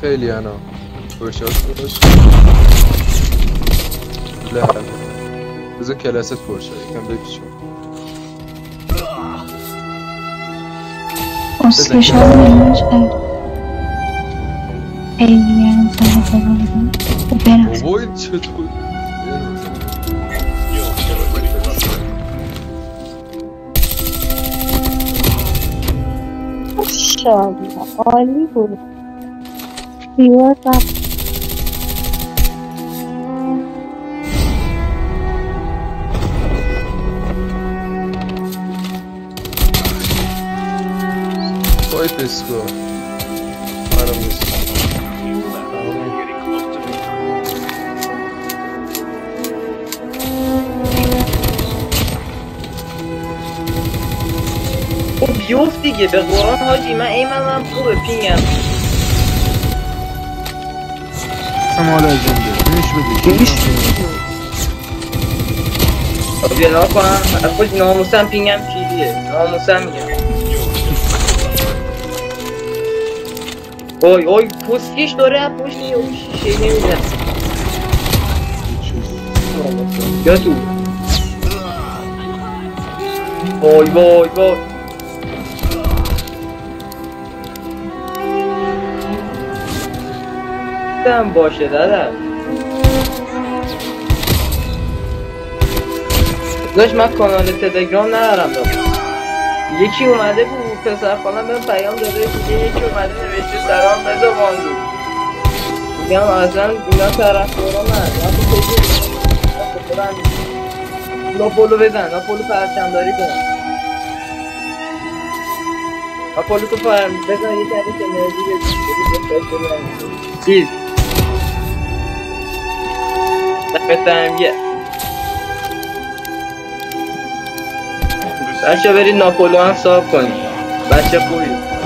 خیلی انا پرشاش باش لا بذار کلاست پرشه یکم بپیچم اسکشار منش ایلیان زنه بباریم و برم بابای چطور ماشاءالله عالی بود بیار رفت فایت اسکو منم نیست بیوفت دیگه به قرآن حاجی من ایمنم خوبه پینگم اما لازم نش بده بیا نها کنم خوش ناموسم پینگم کیلیه ناموسم میگم اوی پوستیش داره پشت اون شیشه نمیدن یا تو وای دم باشه دادم داشت من کانال تلگرام ندارم یکی اومده بود پسر خانم بهم پیام داده دیگه یکی اومده نوشته سلام رضا باندو میگم اصلا اینا طرفدارا نه ناپولو بزن ناپولو پرچمداری کن ناپولو تو بزن یکی از انرژی بزن چیز دمتم یه بچه برید ناپولو هم صاحب کنید بچه خوبی